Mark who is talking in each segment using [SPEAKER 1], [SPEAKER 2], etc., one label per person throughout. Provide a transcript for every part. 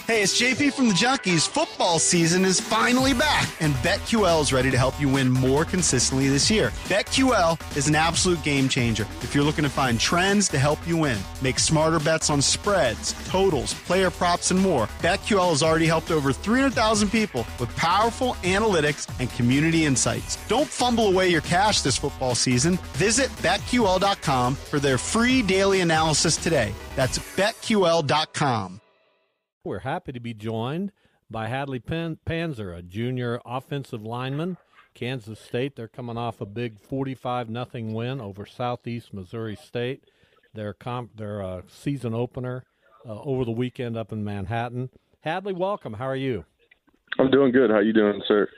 [SPEAKER 1] Hey, it's JP from the Junkies. Football season is finally back, and BetQL is ready to help you win more consistently this year. BetQL is an absolute game changer if you're looking to find trends to help you win. Make smarter bets on spreads, totals, player props, and more. BetQL has already helped over 300,000 people with powerful analytics and community insights. Don't fumble away your cash this football season. Visit BetQL.com for their free daily analysis today. That's BetQL.com.
[SPEAKER 2] We're happy to be joined by Hadley Panzer, a junior offensive lineman. Kansas State, they're coming off a big 45-0 win over Southeast Missouri State. Their season opener over the weekend up in Manhattan. Hadley, welcome. How are you?
[SPEAKER 3] I'm doing good. How you doing, sir?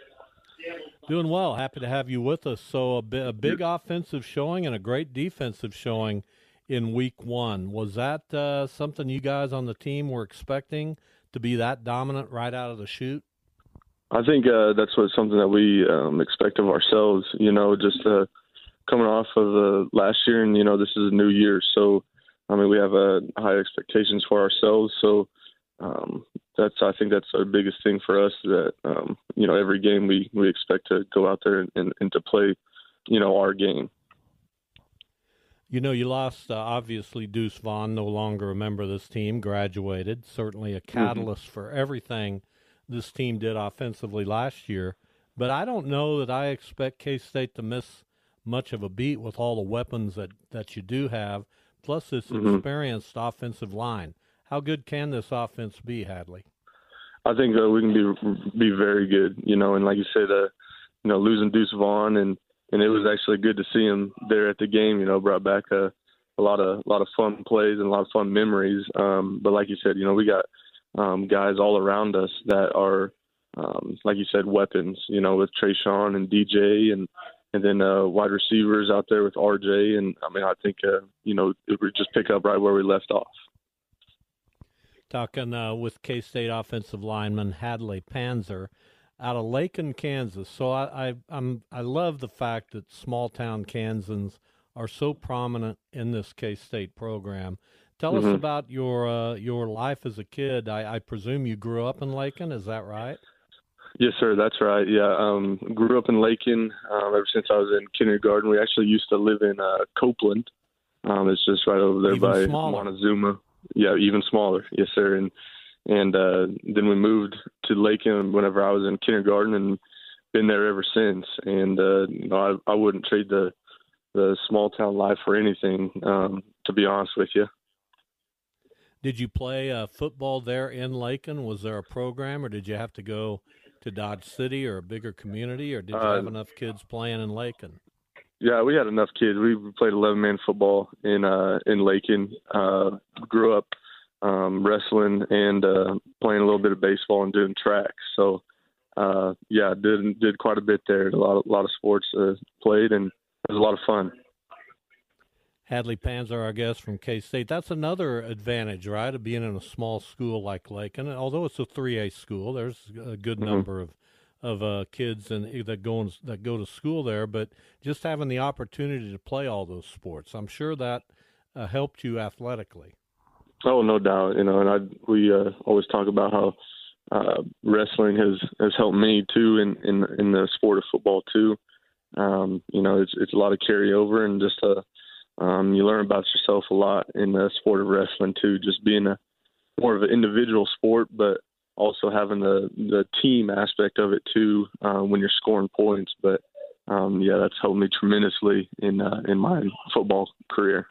[SPEAKER 2] Doing well. Happy to have you with us. So a big offensive showing and a great defensive showing in week one. Was that something you guys on the team were expecting to be that dominant right out of the chute?
[SPEAKER 3] I think that's something that we expect of ourselves, just coming off of last year, and, this is a new year. So, we have high expectations for ourselves. So I think that's our biggest thing for us, that, every game we expect to go out there and to play, our game.
[SPEAKER 2] You lost, obviously, Deuce Vaughn, no longer a member of this team, graduated, certainly a catalyst for everything this team did offensively last year. But I don't know that I expect K-State to miss much of a beat with all the weapons that you do have, plus this experienced offensive line. How good can this offense be, Hadley?
[SPEAKER 3] I think we can be very good, and like you said, losing Deuce Vaughn and it was actually good to see him there at the game. Brought back a lot of fun plays and a lot of fun memories. But like you said, we got guys all around us that are, like you said, weapons. With Trayshawn and DJ, and then wide receivers out there with RJ. And I think it would just pick up right where we left off.
[SPEAKER 2] Talking with K-State offensive lineman Hadley Panzer out of Lakin, Kansas. So I love the fact that small-town Kansans are so prominent in this K-State program. Tell us about your life as a kid. I presume you grew up in Lakin, is that right?
[SPEAKER 3] Yes, sir, that's right. Yeah, grew up in Lakin ever since I was in kindergarten. We actually used to live in Copeland. It's just right over there
[SPEAKER 2] even
[SPEAKER 3] by
[SPEAKER 2] smaller.
[SPEAKER 3] Montezuma. Yeah, even smaller. Yes, sir. And then we moved to Lakin whenever I was in kindergarten, and been there ever since. And I wouldn't trade the small town life for anything, to be honest with you.
[SPEAKER 2] Did you play football there in Lakin? Was there a program, or did you have to go to Dodge City or a bigger community, or did you have enough kids playing in Lakin?
[SPEAKER 3] Yeah, we had enough kids. We played 11-man football in Lakin. Grew up wrestling and playing a little bit of baseball and doing track. So, did quite a bit there. A lot of sports played, and it was a lot of fun.
[SPEAKER 2] Hadley Panzer, our guest from K-State. That's another advantage, right, of being in a small school like Lakin. Although it's a 3A school, there's a good number of kids that go to school there. But just having the opportunity to play all those sports, I'm sure that helped you athletically. Oh,
[SPEAKER 3] no doubt. And we always talk about how wrestling has helped me too in the sport of football too. It's a lot of carryover, and just you learn about yourself a lot in the sport of wrestling too. Just being more of an individual sport, but also having the team aspect of it too when you're scoring points. But that's helped me tremendously in my football career.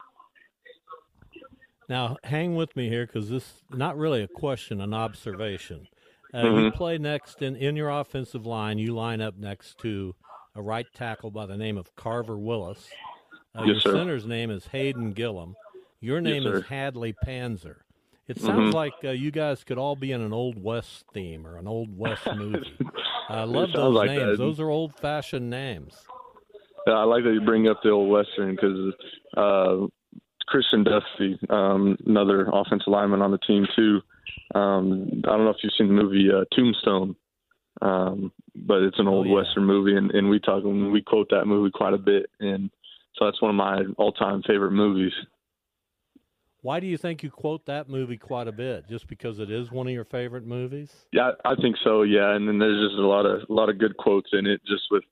[SPEAKER 2] Now, hang with me here, because this is not really a question, an observation. You play next in your offensive line. You line up next to a right tackle by the name of Carver Willis.
[SPEAKER 3] Yes,
[SPEAKER 2] your
[SPEAKER 3] sir.
[SPEAKER 2] center's name is Hayden Gillum. Your name
[SPEAKER 3] Yes,
[SPEAKER 2] is
[SPEAKER 3] sir.
[SPEAKER 2] Hadley Panzer. It sounds like you guys could all be in an Old West theme or an Old West movie. I love those
[SPEAKER 3] like
[SPEAKER 2] names.
[SPEAKER 3] that.
[SPEAKER 2] Those are old-fashioned names.
[SPEAKER 3] Yeah, I like that you bring up the Old Western, because Christian Duffy, another offensive lineman on the team too. I don't know if you've seen the movie Tombstone, but it's an old Western movie, and we quote that movie quite a bit, and so that's one of my all-time favorite movies.
[SPEAKER 2] Why do you think you quote that movie quite a bit? Just because it is one of your favorite movies?
[SPEAKER 3] Yeah, I think so. Yeah, and then there's just a lot of good quotes in it, just with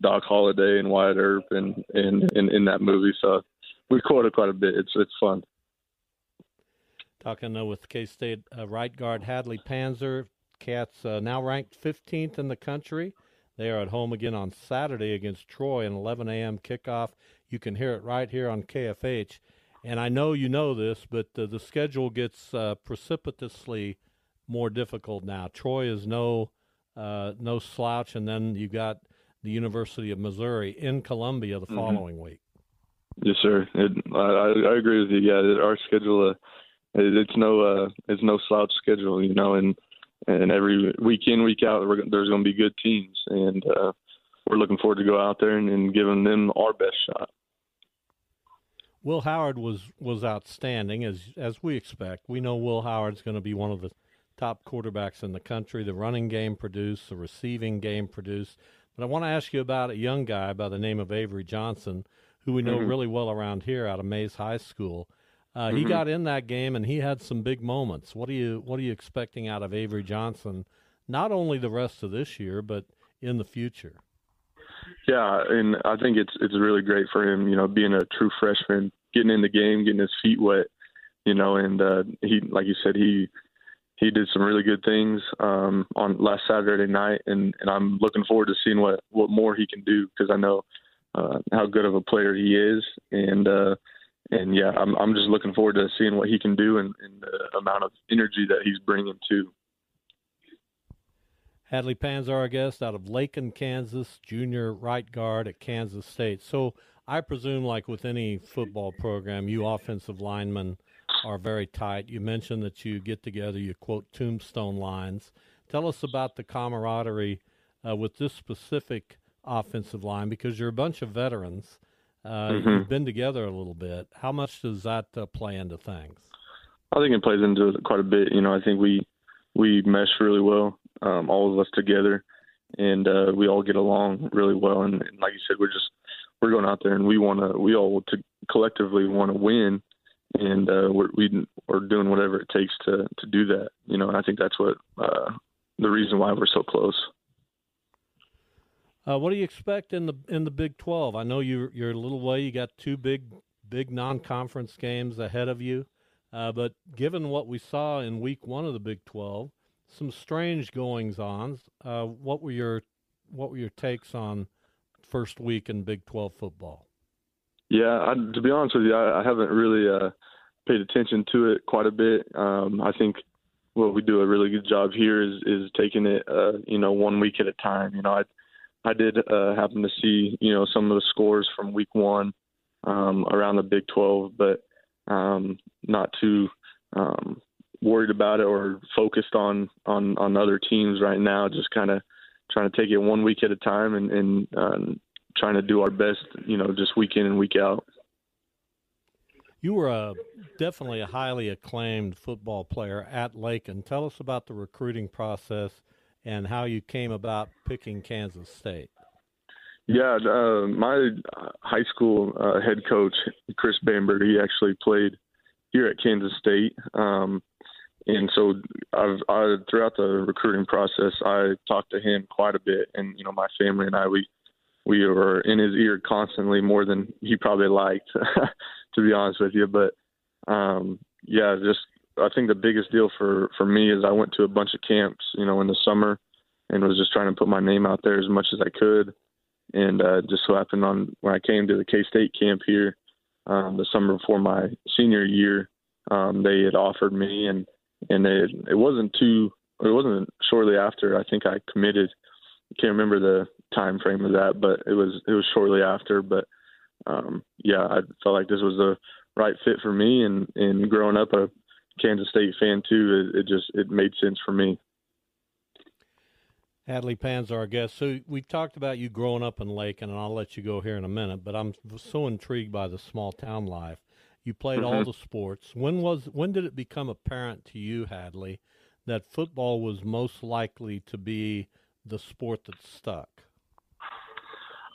[SPEAKER 3] Doc Holliday and Wyatt Earp and in that movie. So we quote it quite a bit. It's fun.
[SPEAKER 2] Talking with K-State right guard Hadley Panzer. Cats now ranked 15th in the country. They are at home again on Saturday against Troy, an 11 a.m. kickoff. You can hear it right here on KFH. And I know you know this, but the schedule gets precipitously more difficult now. Troy is no slouch, and then you got the University of Missouri in Columbia the following week.
[SPEAKER 3] Yes, sir. I agree with you. Yeah, our schedule it's no slouch schedule, you know, and every week in, week out, there's going to be good teams, and we're looking forward to go out there and giving them our best shot.
[SPEAKER 2] Will Howard was outstanding, as we expect. We know Will Howard's going to be one of the top quarterbacks in the country. The running game produced, the receiving game produced. But I want to ask you about a young guy by the name of Avery Johnson, who we know really well around here out of Mays High School. He got in that game, and he had some big moments. What are you expecting out of Avery Johnson, not only the rest of this year, but in the future?
[SPEAKER 3] Yeah, and I think it's really great for him, you know, being a true freshman, getting in the game, getting his feet wet, you know, and he, like you said, he did some really good things on last Saturday night, and I'm looking forward to seeing what more he can do, because I know how good of a player he is, and yeah, I'm just looking forward to seeing what he can do and the amount of energy that he's bringing too.
[SPEAKER 2] Hadley Panzer, our guest, out of Lakin, Kansas, junior right guard at Kansas State. So I presume, like with any football program, you offensive linemen are very tight. You mentioned that you get together, you quote tombstone lines. Tell us about the camaraderie with this specific offensive line, because you're a bunch of veterans. You've been together a little bit. How much does that play into things?
[SPEAKER 3] I think it plays into it quite a bit. You know, I think we mesh really well, all of us together, and we all get along really well. And like you said, we're going out there, and we all collectively want to win, and we're doing whatever it takes to do that. You know, and I think that's what the reason why we're so close.
[SPEAKER 2] What do you expect in the Big 12? I know you're a little way. You got two big non-conference games ahead of you. But given what we saw in Week 1 of the Big 12, some strange goings-on. What were your takes on first week in Big 12 football? Yeah,
[SPEAKER 3] to be honest with you, I haven't really paid attention to it quite a bit. I think what we do a really good job here is taking it, 1 week at a time. You know, I did happen to see, some of the scores from Week 1 around the Big 12, but not too worried about it or focused on other teams right now. Just kind of trying to take it 1 week at a time and trying to do our best, just week in and week out.
[SPEAKER 2] You were definitely a highly acclaimed football player at Lakin. Tell us about the recruiting process and how you came about picking Kansas State.
[SPEAKER 3] Yeah, my high school head coach, Chris Bamberg, he actually played here at Kansas State. And so I throughout the recruiting process, I talked to him quite a bit. And, my family and I, we were in his ear constantly, more than he probably liked, to be honest with you. But, I think the biggest deal for me is I went to a bunch of camps, in the summer, and was just trying to put my name out there as much as I could. And just so happened when I came to the K-State camp here the summer before my senior year, they had offered me, and it wasn't shortly after I think I committed. I can't remember the time frame of that, but it was shortly after. But I felt like this was the right fit for me, and growing up a Kansas State fan too, it made sense for me.
[SPEAKER 2] Hadley Panzer, our guest. So we've talked about you growing up in Lakin, and I'll let you go here in a minute, but I'm so intrigued by the small town life. You played all the sports. When did it become apparent to you, Hadley, that football was most likely to be the sport that stuck?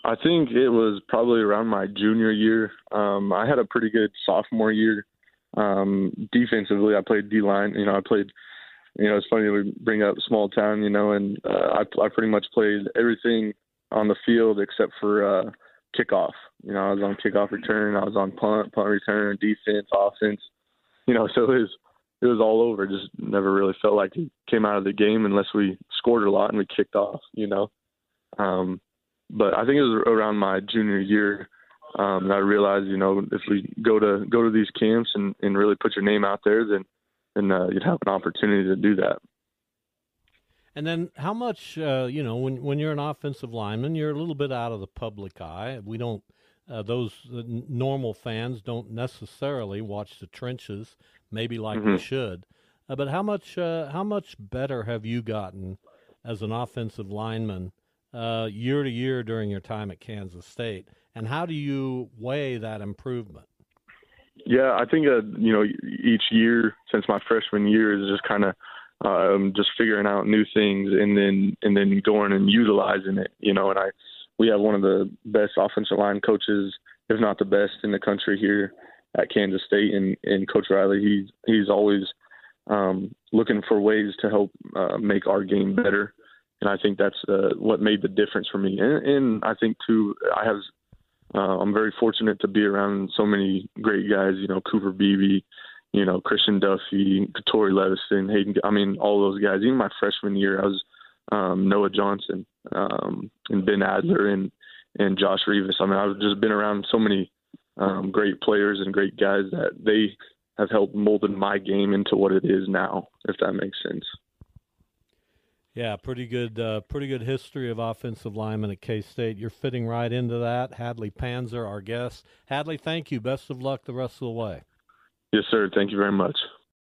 [SPEAKER 3] I think it was probably around my junior year. I had a pretty good sophomore year Defensively, I played D-line. I played, it's funny we bring up small town, and I pretty much played everything on the field except for kickoff. I was on kickoff return, I was on punt return, defense, offense. So it was all over. Just never really felt like it came out of the game unless we scored a lot and we kicked off. But I think it was around my junior year that I realized, if we go to these camps and really put your name out there, then you'd have an opportunity to do that.
[SPEAKER 2] And then how much, when you're an offensive lineman, you're a little bit out of the public eye. We don't, those normal fans don't necessarily watch the trenches, maybe like we should. But how much better have you gotten as an offensive lineman year to year during your time at Kansas State? And how do you weigh that improvement?
[SPEAKER 3] Yeah, I think, each year since my freshman year is just kind of just figuring out new things and then going and utilizing it, and we have one of the best offensive line coaches, if not the best in the country here at Kansas State. And Coach Riley, he's always looking for ways to help make our game better. And I think that's what made the difference for me. And I think too, I'm very fortunate to be around so many great guys, Cooper Beebe, Christian Duffy, Katori Levison, Hayden, all those guys. Even my freshman year, I was Noah Johnson and Ben Adler and Josh Rivas. I've just been around so many great players and great guys that they have helped molded my game into what it is now, if that makes sense.
[SPEAKER 2] Yeah, pretty good history of offensive linemen at K-State. You're fitting right into that. Hadley Panzer, our guest. Hadley, thank you. Best of luck the rest of the way.
[SPEAKER 3] Yes, sir. Thank you very much.